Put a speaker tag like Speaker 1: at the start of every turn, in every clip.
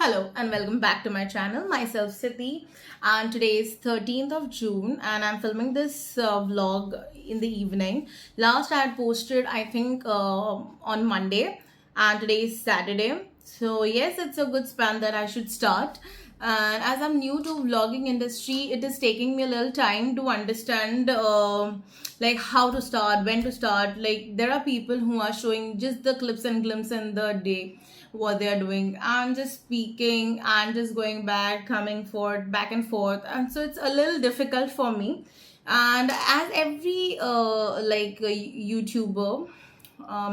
Speaker 1: Hello and welcome back to my channel. Myself Siti, and today is 13th of June and I'm filming this vlog in the evening. Last I had posted I think on Monday, and today is Saturday. So yes, it's a good span that I should start. And as I'm new to vlogging industry, it is taking me a little time to understand like how to start, when to start. Like there are people who are showing just the clips and glimpses in the day what they are doing. I'm just speaking and just going back, coming forth, back and forth, and so it's a little difficult for me. And as every YouTuber,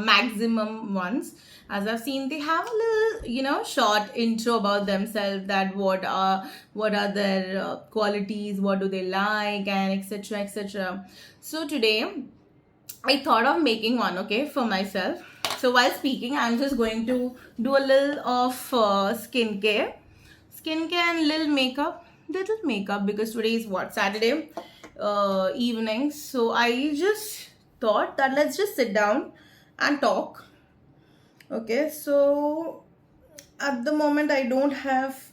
Speaker 1: maximum ones, as I've seen, they have a little short intro about themselves, that what are their qualities, what do they like, and etc etc. So today I thought of making one, okay, for myself. So while speaking, I'm just going to do a little of skincare and little makeup because today is what, Saturday evening. So I just thought that let's just sit down and talk. Okay, so at the moment I don't have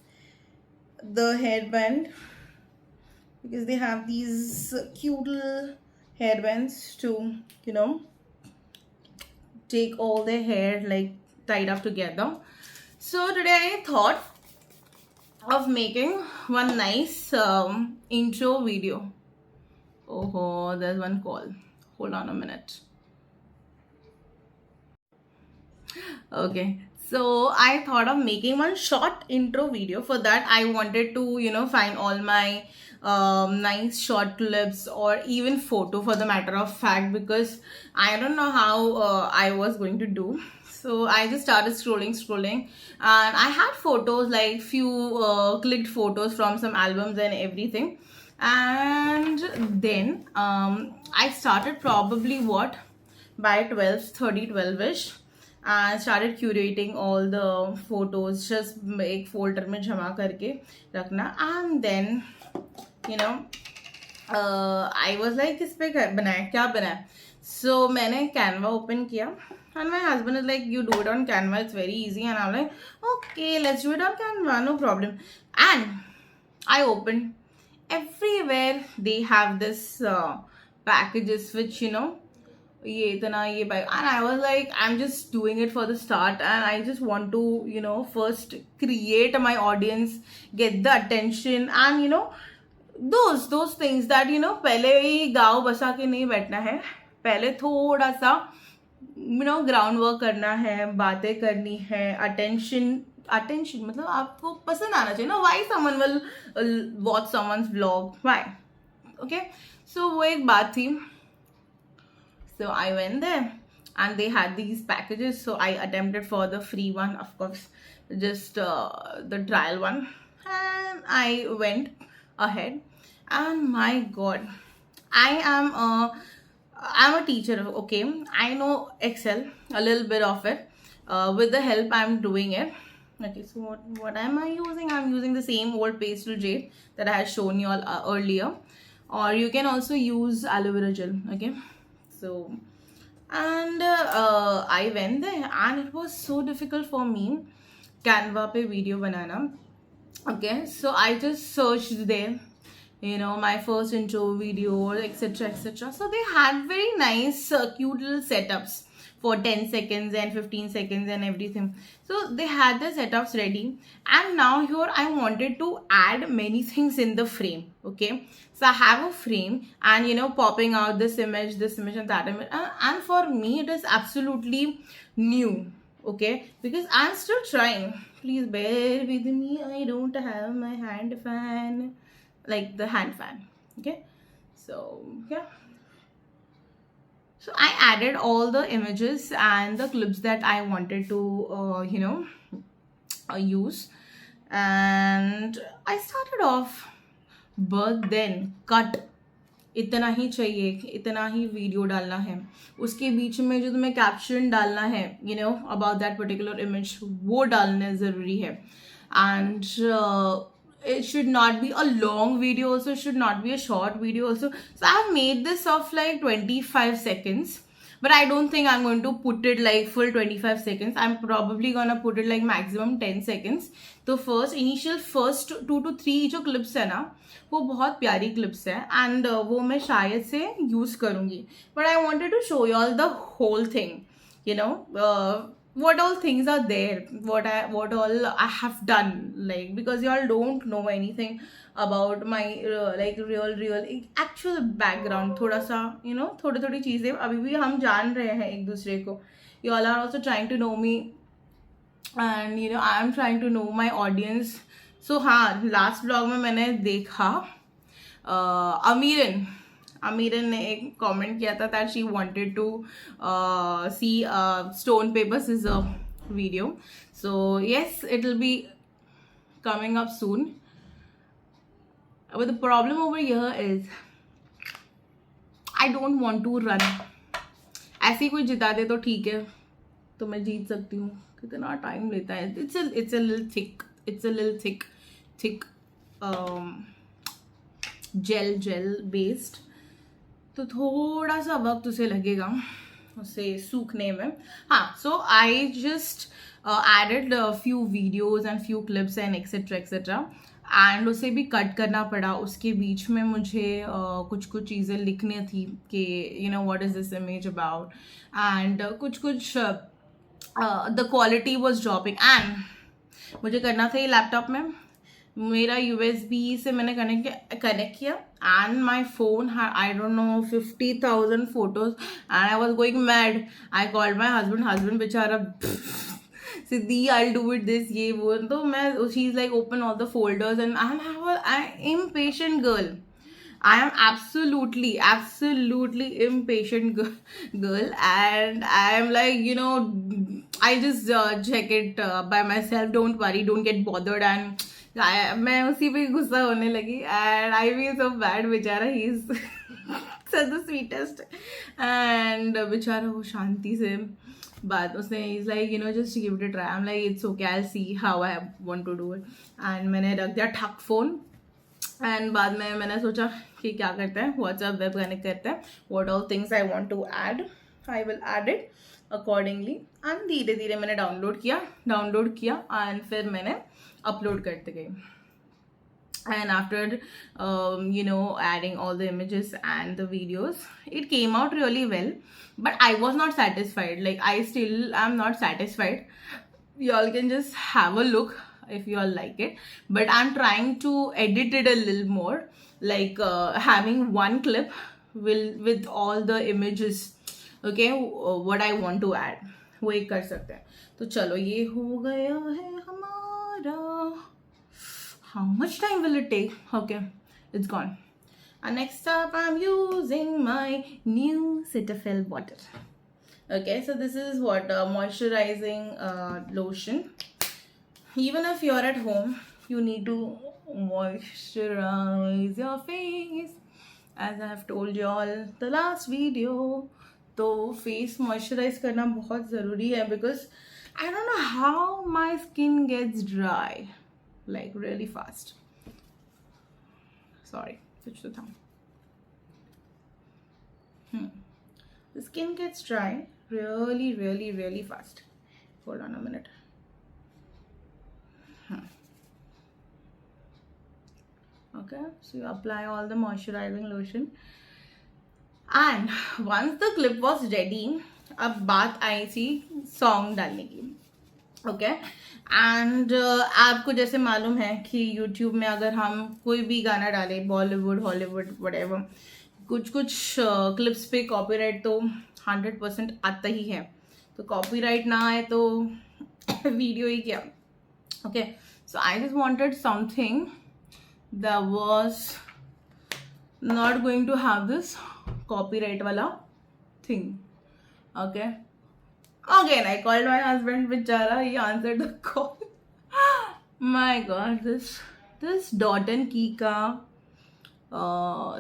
Speaker 1: the hairband because they have these cute little hairbands to take all their hair like tied up together. So today I thought of making one nice intro video. Oh, there's one call. Hold on a minute. Okay, so I thought of making one short intro video. For that I wanted to find all my nice short clips or even photo, for the matter of fact, because I don't know how I was going to do. So I just started scrolling, and I had photos, like few clicked photos from some albums and everything. And then I started probably what, by 12:30, 12ish, and started curating all the photos, just एक folder में जमा करके रखना. And then you know I was like, किस पे बनाए, क्या बनाए. So मैंने Canva open किया, and my husband is like, you do it on Canva, it's very easy. And I'm like, okay, let's do it on Canva, no problem. And I opened, everywhere they have this packages which ये इतना ये by, and I was like, I'm just doing it for the start, and I just want to first create my audience, get the attention, and those things that पहले ही गाँव बसा के नहीं बैठना है. पहले थोड़ा सा ग्राउंड वर्क करना है, बातें करनी है, अटेंशन मतलब आपको पसंद आना चाहिए ना. Why someone will watch someone's vlog, why. Okay, so वो एक बात थी. So I went there and they had these packages. So I attempted for the free one, of course, just the trial one. And I went ahead. And my God, I'm a teacher, okay? I know Excel, a little bit of it. With the help, I'm doing it. Okay, so what am I using? I'm using the same old pastel jade that I had shown you all earlier. Or you can also use aloe vera gel, okay? So, and I went there, and it was so difficult for me Canva pe video banana. Okay, so I just searched there, my first intro video, etc etc. So they had very nice cute little setups for 10 seconds and 15 seconds and everything. So they had the setups ready, and now here I wanted to add many things in the frame. Okay, so I have a frame, and popping out this image and that image, and for me it is absolutely new. Okay, because I'm still trying. Please bear with me, I don't have my hand fan, like the hand fan. Okay, so yeah, so I added all the images and the clips that I wanted to use, and I started off. But then cut, इतना ही चाहिए, इतना ही video डालना है. उसके बीच में जो तुम्हें caption डालना है अबाउट दैट पर्टिकुलर इमेज, वो डालना ज़रूरी है. And it should not be a long video also, it should not be a short video also. So I have made this of like 25 seconds, but I don't think I'm going to put it like full 25 seconds. I'm probably gonna put it like maximum 10 seconds. तो first initial first 2 to 3 जो clips है ना, वो बहुत प्यारी clips है, and वो मैं शायद से use करूँगी. But I wanted to show you all the whole thing, you know, what all things are there, what all I have done, like, because you all don't know anything about my like real actual background. थोड़ा सा you know, थोड़ी थोड़ी चीज़ें अभी भी हम जान रहे हैं एक दूसरे को. You all are also trying to know me, and you know I am trying to know my audience. So हाँ, लास्ट ब्लॉग में मैंने देखा अमीरन ने एक कमेंट किया था that she wanted to see stone paper scissor video. So yes, it will be coming up soon. But the problem over here is I don't want to run. ऐसे ही कोई जिता दे तो ठीक है, तो मैं जीत सकती हूँ. कितना टाइम लेता है. It's a little thick gel based, तो थोड़ा सा वक्त उसे लगेगा उसे सूखने में. हाँ, so I just added a few videos and few clips and etc. And उसे भी कट करना पड़ा. उसके बीच में मुझे कुछ चीज़ें लिखनी थी कि you know what is this image about, and कुछ the quality was dropping. And मुझे करना था ये लैपटॉप में. मेरा USB से मैंने कनेक्ट किया, and my phone I don't know 50,000 photos, and I was going mad. I called my husband बेचारा Siddhi, I'll do it this, ये वो. तो मैं, she's like open all the folders, and I'm impatient girl. I am absolutely impatient girl, and I am like, you know, I just check it by myself. Don't worry, don't get bothered. And मैं उसी पे गुस्सा होने लगी, and I feel so bad. बेचारा, he's such the sweetest, and बेचारा वो शांति से बात उसने, is like you know just give it a try. I am like it's okay, I will see how I want to do it. And मैंने रख दिया ठक फोन. एंड बाद में मैंने सोचा कि क्या करते हैं, व्हाट्सएप वेब कनेक्ट करते हैं. What all things I want to add, I will add it accordingly. And धीरे धीरे मैंने डाउनलोड किया एंड फिर मैंने अपलोड करते गई. And after you know adding all the images and the videos, it came out really well, but I was not satisfied. Like, I still am not satisfied. Y'all can just have a look if you all like it, but I'm trying to edit it a little more, like having one clip with all the images. Okay, what I want to add वो एक कर सकते हैं. तो चलो, ये हो गया है हमारा. How much time will it take? Okay, it's gone. And next up, I'm using my new Cetaphil bottle. Okay, so this is what moisturizing lotion. Even if you're at home, you need to moisturize your face, as I have told you all the last video. तो face moisturize करना बहुत ज़रूरी है, because I don't know how my skin gets dry. Like really fast. Sorry, switch the thumb. The skin gets dry really fast. Hold on a minute. Okay, so you apply all the moisturizing lotion, and once the clip was ready, अब बात आई थी song डालने की. Okay, and आपको जैसे मालूम है कि यूट्यूब में अगर हम कोई भी गाना डालें, बॉलीवुड, हॉलीवुड, व्हाटएवर, कुछ क्लिप्स पे कॉपीराइट तो 100% आता ही है. तो कॉपीराइट ना आए तो वीडियो ही क्या. Okay, so I just wanted something that was not going to have this copyright वाला thing. Okay, again I called my husband, bichara, he answered the call. My god, this Dot & Key ka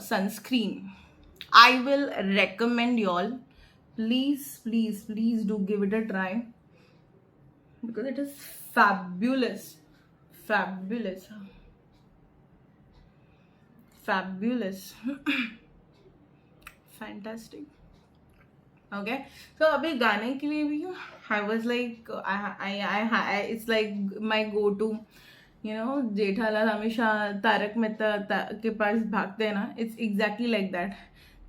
Speaker 1: sunscreen, I will recommend y'all, please do give it a try, because it is fabulous fantastic. Okay. तो अभी गाने के लिए भी I was like I it's like my go to, you know, Jethalal हमेशा तारक मेहता के पास भागते हैं ना, इट्स एग्जैक्टली लाइक दैट।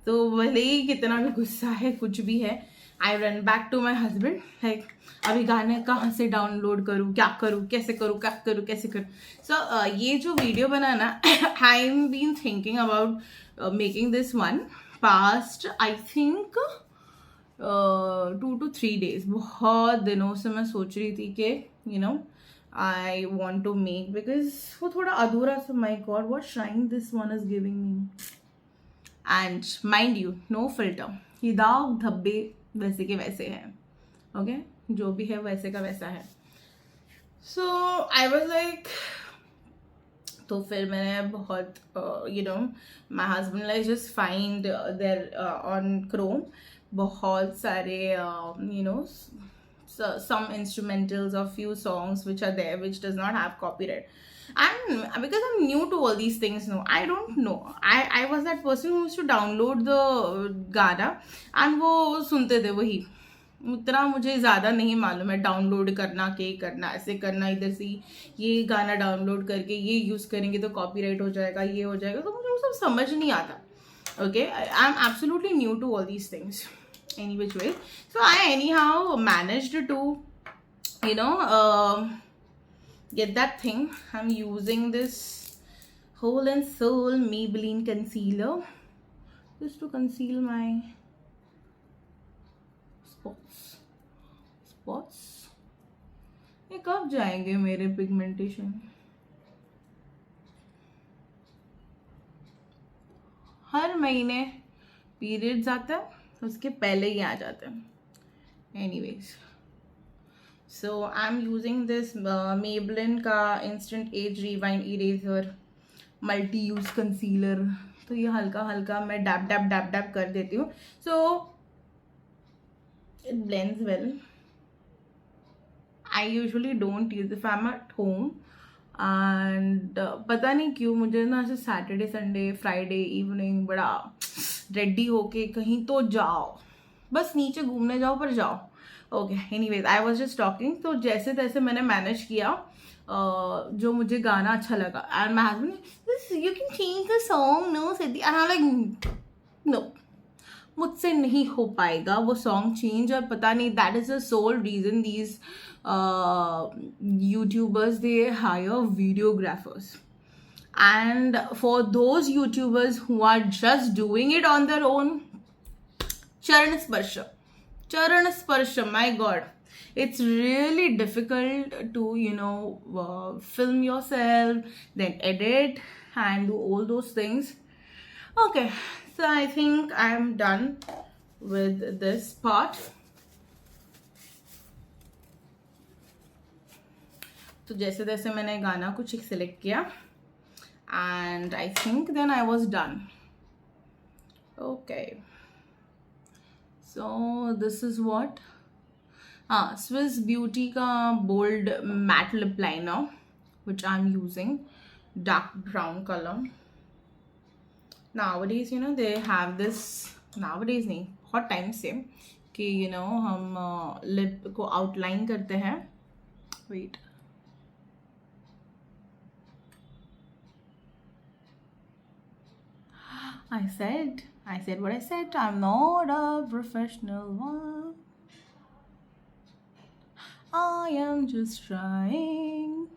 Speaker 1: तो भले ही कितना भी गुस्सा है, कुछ भी है, I run back to my husband like अभी गाने कहाँ से डाउनलोड करूँ, क्या करूँ, कैसे करूँ, क्या करूँ, कैसे करूँ। सो ये जो वीडियो बना ना, I am been thinking about making this one past I think 2 to 3 days। बहुत दिनों से मैं सोच रही थी कि you know I want to make, because वो थोड़ा अधूरा सा, my god what shine this one is giving me. And mind you, no filter, ये दाग धब्बे वैसे के वैसे हैं, ओके, जो भी है वैसे का वैसा है। सो आई वॉज लाइक, तो फिर मैंने बहुत you know my husband like just find there on Chrome बहुत सारे you know some instrumentals of few songs which are there which does not have copyright, and because I'm new to all these things, no, I don't know, I was that person who used to download the गाना and वो सुनते थे वही, उतना मुझे ज़्यादा नहीं मालूम है डाउनलोड करना, के करना, ऐसे करना, इधर से ये गाना डाउनलोड करके ये यूज़ करेंगे तो कॉपीराइट हो जाएगा, ये हो जाएगा, तो मुझे वो सब समझ नहीं आता। Okay, I am absolutely new to all these things any which way. So I anyhow managed to you know get that thing. I'm using this Whole and Soul Maybelline concealer just to conceal my spots. ये कब जाएंगे मेरे pigmentation? हर महीने periods आता है, उसके पहले ही आ जाते हैं। Anyways, so I am using this Maybelline का instant age rewind eraser multi use concealer. तो ये हल्का हल्का मैं डैप डैप डैप डैप कर देती हूँ, so it blends well. I usually don't use if I am at home, and पता नहीं क्यों मुझे ना ऐसे सैटरडे संडे फ्राइडे इवनिंग बड़ा रेडी होके कहीं तो जाओ, बस नीचे घूमने जाओ पर जाओ। Okay, anyways I was just talking, तो जैसे तैसे मैंने मैनेज किया जो मुझे गाना अच्छा लगा, and my husband you can change the song no Siddhi, and I like no, मुझसे नहीं हो पाएगा वो सॉन्ग चेंज। और पता नहीं that is the sole reason these YouTubers they hire videographers, and for those YouTubers who are just doing it on their own, charan sparsha, my god, it's really difficult to you know film yourself, then edit and do all those things. Okay, so I think I'm done with this part. तो जैसे जैसे मैंने गाना कुछ select किया, and I think then I was done. Okay, so this is what Swiss Beauty का bold matte lip liner which I'm using, dark brown color. Nowadays you know they have this, nowadays नहीं, बहुत time से कि you know हम lip को outline करते हैं। wait, I said what I said. I'm not a professional one. I am just trying.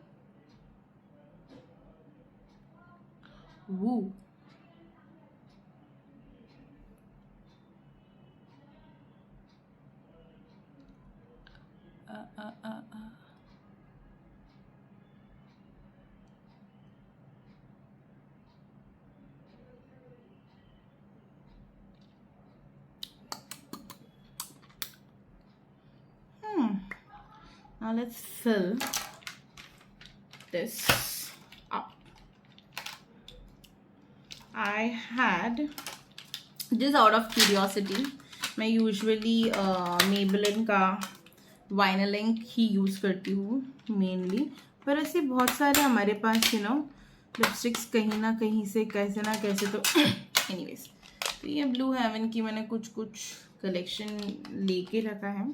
Speaker 1: Woo. Now let's fill this up. I had, just out of curiosity, मैं usually Maybelline का vinyl ink ही use करती हूँ mainly, पर ऐसे बहुत सारे हमारे पास you know lipsticks कहीं ना कहीं से कैसे ना कैसे, तो एनीवेज, तो ये ब्लू हेवन की मैंने कुछ कलेक्शन लेके रखा है,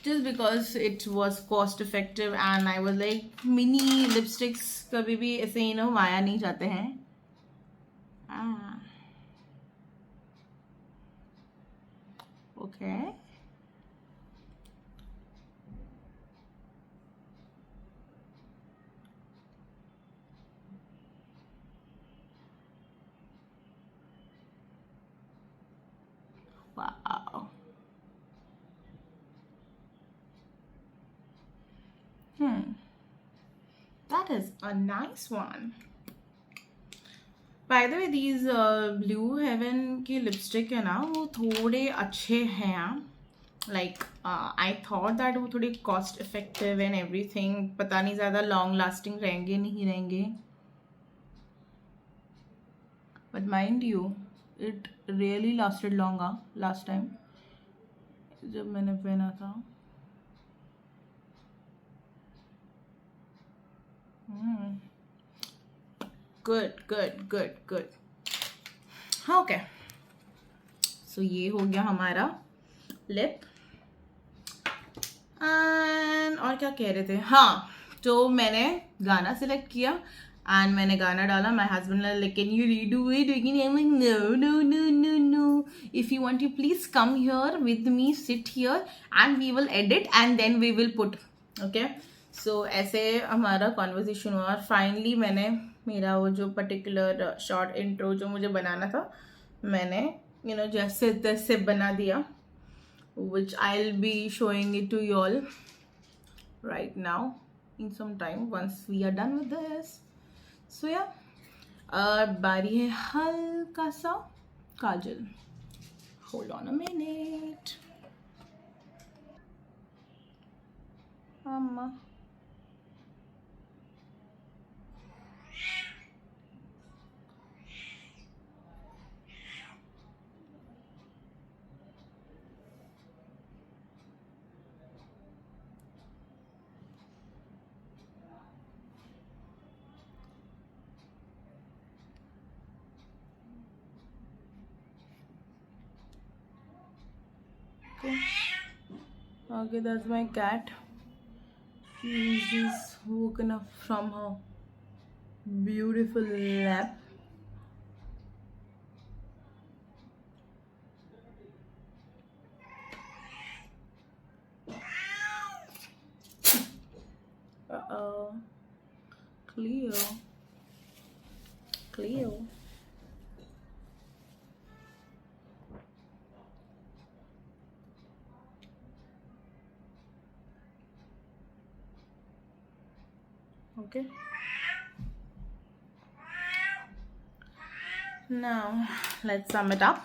Speaker 1: just because it was cost effective and I was like mini lipsticks कभी भी ऐसे ही ना वाया नहीं जाते हैं. Okay. Wow. That is a nice one. By the way, these Blue Heaven की लिपस्टिक है ना, वो थोड़े अच्छे हैं. Like I thought that वो थोड़ी cost effective and everything. पता नहीं ज़्यादा long lasting रहेंगे नहीं रहेंगे. But mind you, it really lasted longer last time जब मैंने पहना था. Good. Okay. So ये हो गया हमारा लिप. एंड और क्या कह रहे थे, हाँ, तो मैंने गाना सिलेक्ट किया एंड मैंने गाना डाला. My husband like can you redo it again. I am like no, if you want you please come here with me, sit here and we will edit and then we will put. Okay, so ऐसे हमारा conversation हुआ और finally मैंने मेरा वो जो particular short intro जो मुझे बनाना था, मैंने जैसे तैसे बना दिया, which I'll be showing it to you all right now in some time once we are done with this. So yeah, बारी है हल्का सा काजल. Hold on a minute. Mama. Okay, that's my cat. She's just woken up from her beautiful nap. Uh-oh. Cleo. Okay. Now let's sum it up.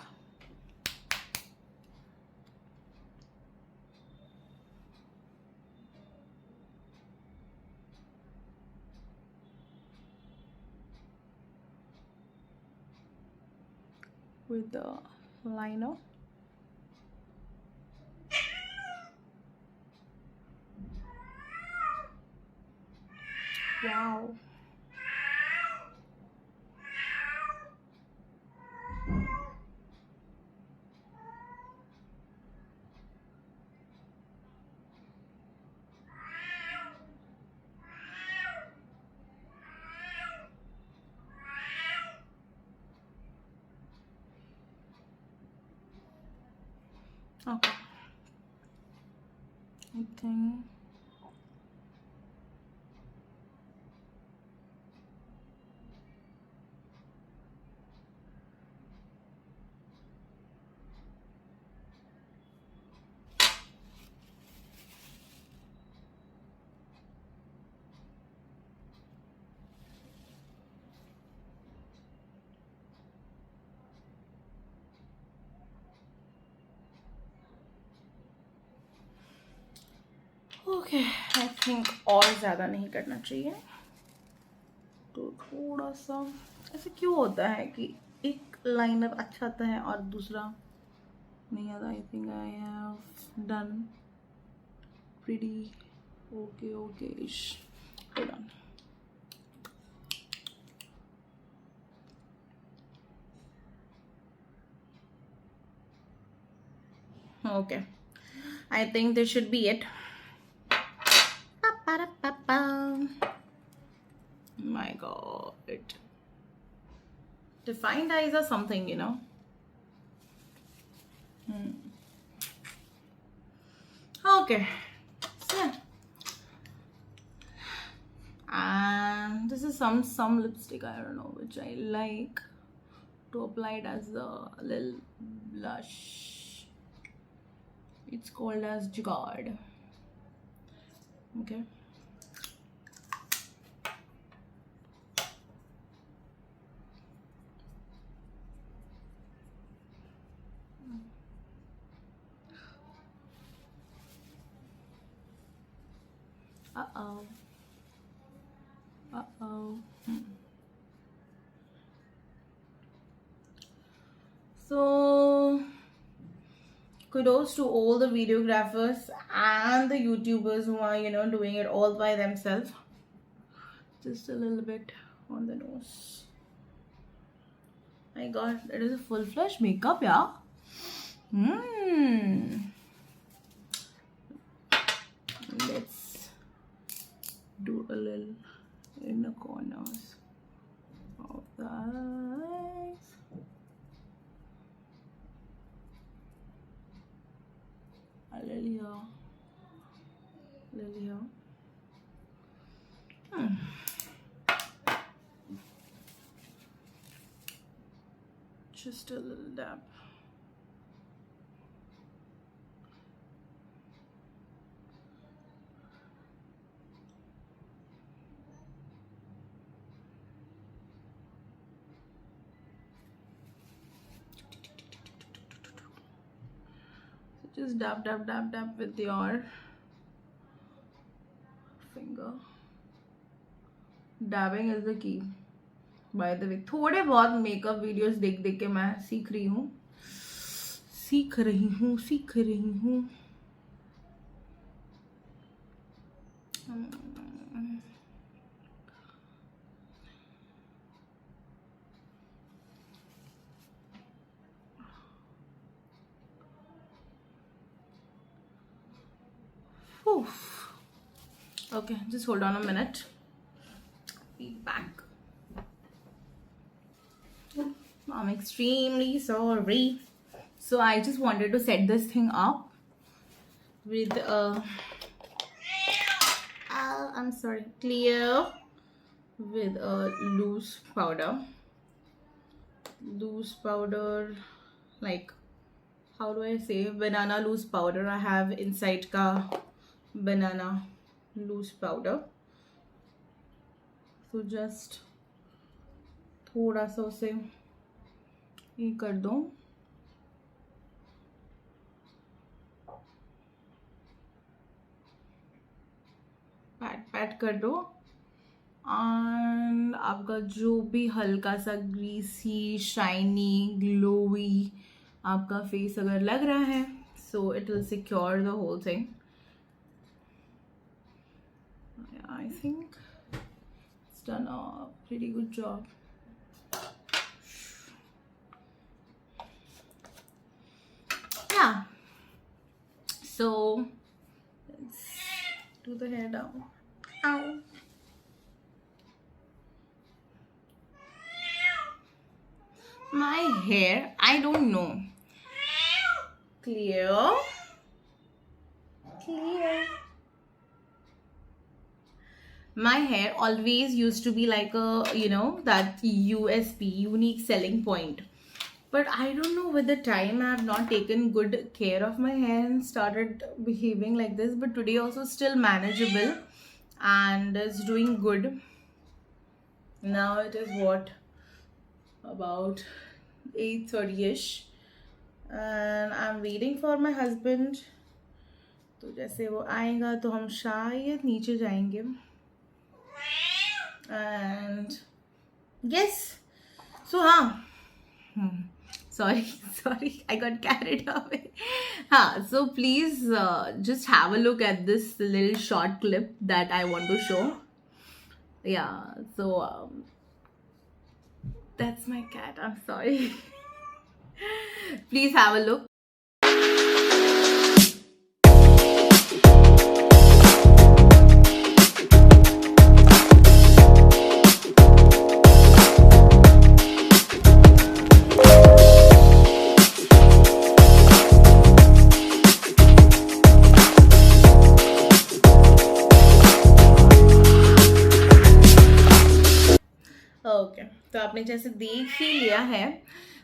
Speaker 1: With the liner. Wow. Okay. I think okay, I think और ज़्यादा नहीं करना चाहिए. तो थोड़ा सा ऐसे क्यों होता है कि एक लाइनर अच्छा आता है और दूसरा नहीं आता. I think I have done pretty okay ish. Hold on. Okay, I think this should be it. Pa-pa-da-pa-pa. My god, defined eyes or something, you know. Okay, so yeah. And this is some lipstick, I don't know, which I like to apply it as a little blush. It's called as Jugaad. Okay. Uh-oh. Uh-oh. So kudos to all the videographers and the YouTubers who are, doing it all by themselves. Just a little bit on the nose. My god, it is a full flash makeup, yeah. Let's do a little in the corners of the eyes. A little here. A little here. Just a little dab. So just dab, dab, dab, dab with your finger. Dabbing is the key. By the way, थोड़े बहुत makeup videos देख देख के मैं सीख रही हूँ. Okay, just hold on a minute. Be back. I'm extremely sorry. So I just wanted to set this thing up with I'm sorry, clear with a loose powder, like, how do I say, banana loose powder. I have inside ka banana loose powder. So just थोड़ा सा उसे ये कर दो. PAT कर दो. And आपका जो भी हल्का सा ग्रीसी, शाइनी, ग्लोवी आपका फेस अगर लग रहा है, so it will secure the whole thing. I think it's done a pretty good job. Yeah, so let's do the hair down. Ow. My hair, I don't know. Clear. My hair always used to be like a, that USP, unique selling point. But I don't know, with the time I have not taken good care of my hair and started behaving like this. But today also still manageable and is doing good. Now it is what, about 8:30ish, and I'm waiting for my husband. तो जैसे वो आएगा तो हम शायद नीचे जाएंगे. And yes, so sorry, I got carried away. So please just have a look at this little short clip that I want to show. Yeah, so that's my cat, I'm sorry. Please have a look. Okay, तो आपने जैसे देख ही लिया है.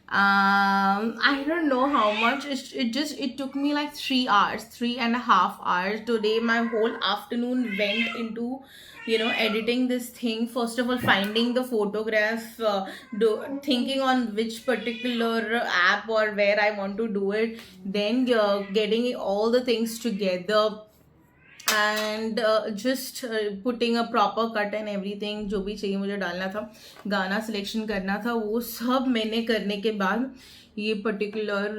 Speaker 1: I don't know how much. It took me like 3 hours, 3.5 hours. Today my whole afternoon went into, editing this thing. First of all, finding the photograph, thinking on which particular app or where I want to do it, then getting all the things together, and just putting a proper cut and everything. जो भी चाहिए मुझे डालना था, गाना selection करना था, वो सब मैंने करने के बाद ये पर्टिकुलर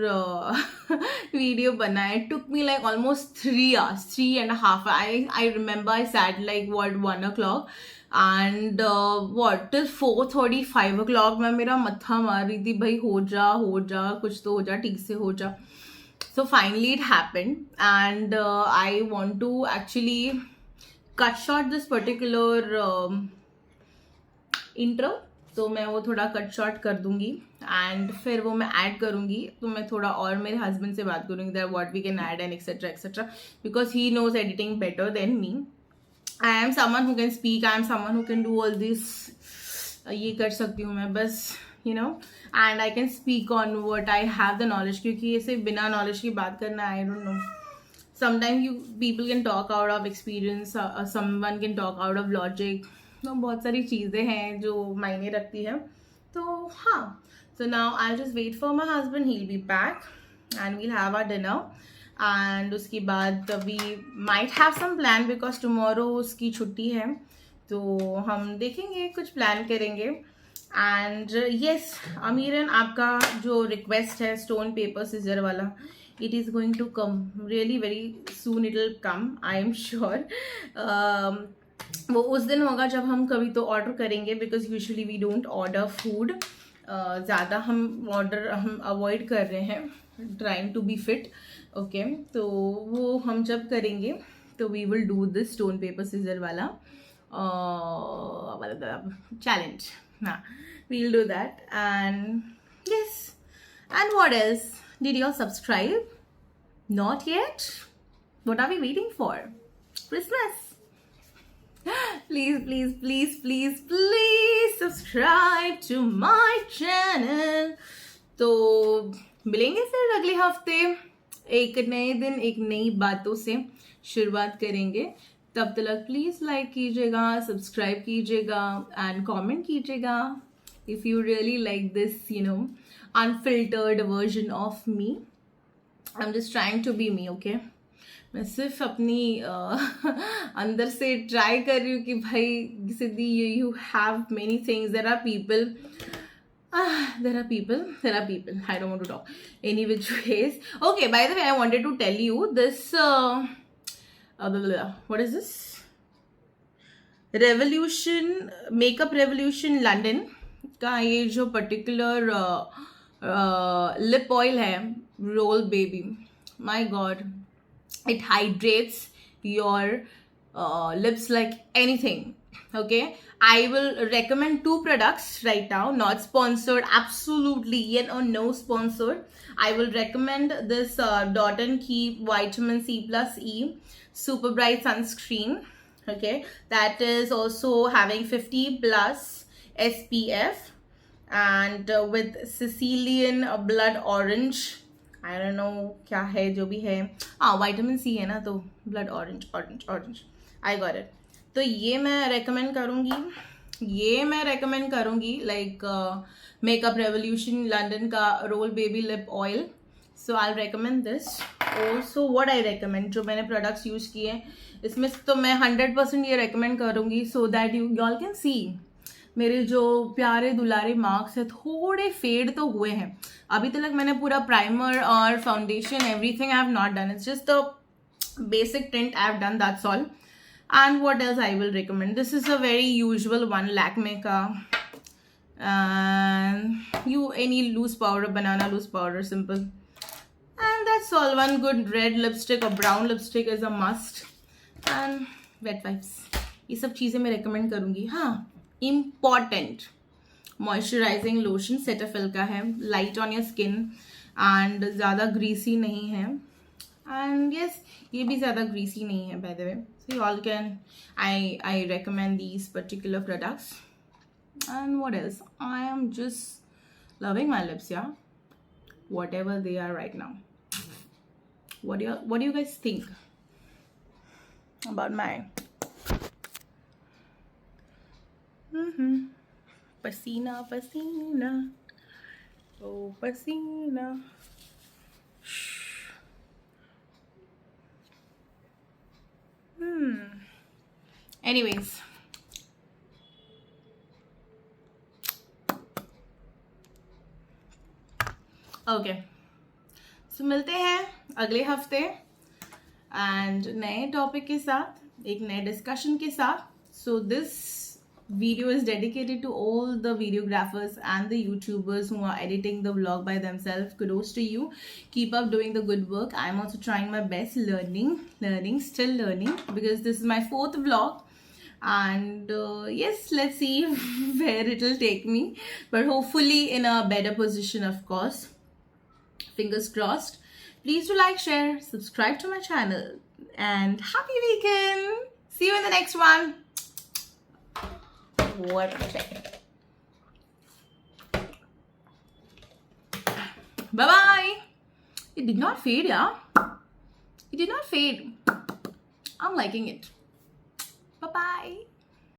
Speaker 1: वीडियो बना है. Took me like almost 3 hours, 3.5. I remember I sat like 1 o'clock and wait till 4:30, 5 o'clock मैं मेरा मत्था मार रही थी, भाई हो जा कुछ तो हो जा, ठीक से हो जा. So finally it happened, and I want to actually cut short this particular intro. तो मैं वो थोड़ा कट शॉर्ट कर दूंगी एंड फिर वो मैं ऐड करूंगी. तो मैं थोड़ा और मेरे हस्बैंड से बात करूंगी that what we can add and etcetera etcetera, because he knows editing better than me. I am someone who can speak, I am someone who can do all this. ये कर सकती हूँ मैं बस, and I can speak on what I have the knowledge, क्योंकि ऐसे बिना knowledge की बात करना, I don't know. Sometimes people can talk out of experience, someone can talk out of logic. तो बहुत सारी चीज़ें हैं जो मायने रखती है. तो हाँ, so now I'll just wait for my husband. He'll be back and we'll have our dinner. And उसके बाद we might have some plan because tomorrow उसकी छुट्टी है. तो हम देखेंगे, कुछ प्लान करेंगे. एंड येस अमीरन, आपका जो रिक्वेस्ट है स्टोन पेपर सीजर वाला, it is going to come really very soon. It will come, I am sure. वो उस दिन होगा जब हम कभी तो ऑर्डर करेंगे, because usually we don't order food. ज़्यादा हम अवॉइड कर रहे हैं, trying to be fit. Okay, तो वो हम जब करेंगे तो we will do this stone paper scissor वाला challenge. We'll do that. And yes, and what else? Did you all subscribe? Not yet? What are we waiting for? Christmas. Please subscribe to my channel. तो मिलेंगे फिर अगले हफ्ते एक नए दिन, एक नई बातों से शुरुआत करेंगे. तब तक प्लीज़ लाइक कीजिएगा, सब्सक्राइब कीजिएगा एंड कमेंट कीजिएगा if you really like this unfiltered version of me. I am just trying to be me. Okay, मैं सिर्फ अपनी अंदर से ट्राई कर रही हूँ कि भाई Siddhi, you have many things. There are people, I don't want to talk. Any which ways. Okay, by the way, I wanted to tell you this. What is this? Revolution, makeup revolution London का ये जो particular lip oil है, roll baby, my god, it hydrates your lips like anything. Okay, I will recommend 2 products right now, not sponsored, absolutely yet or no sponsored. I will recommend this Dot and Keep Vitamin C plus E Super Bright Sunscreen. Okay, that is also having 50 plus SPF and with Sicilian blood orange. I don't know क्या है, जो भी है. Vitamin C है ना, तो blood orange. I got it. तो ये मैं रेकमेंड करूँगी लाइक मेकअप रेवोल्यूशन लंदन का roll baby lip oil. So I recommend this. Also what I recommend, जो मैंने प्रोडक्ट्स यूज़ किए इसमें तो मैं 100% ये रेकमेंड करूँगी, so that you all can see मेरे जो प्यारे दुलारे मार्क्स है थोड़े फेड तो हुए हैं. अभी तक मैंने पूरा प्राइमर और foundation everything I have not done. It's just the basic tint I have done, that's all. And what else I will recommend, this is a very usual one, Lakme का. And you any loose powder, बनाना loose powder, simple. And that's all. One good red lipstick और brown lipstick is a must. And wet wipes, ये सब चीज़ें मैं recommend करूँगी. हाँ, important moisturising lotion Cetaphil का है, light on your skin and ज़्यादा ग्रीसी नहीं है. एंड यस, ये भी ज़्यादा ग्रीसी नहीं है by the way. So you all can, I recommend these particular products. And what else? I am just loving my lips, yeah. Whatever they are right now. What do you guys think about my pasina, pasina, oh pasina. Anyways, okay so मिलते हैं अगले हफ्ते and नए topic के साथ, एक नए discussion के साथ. So this video is dedicated to all the videographers and the YouTubers who are editing the vlog by themselves. Kudos to you. Keep up doing the good work. I'm also trying my best, still learning, because this is my 4th vlog. And yes, let's see where it will take me, but hopefully in a better position, of course. Fingers crossed. Please do like, share, subscribe to my channel, and happy weekend. See you in the next one. What a second. Bye bye. It did not fade, yeah. It did not fade. I'm liking it.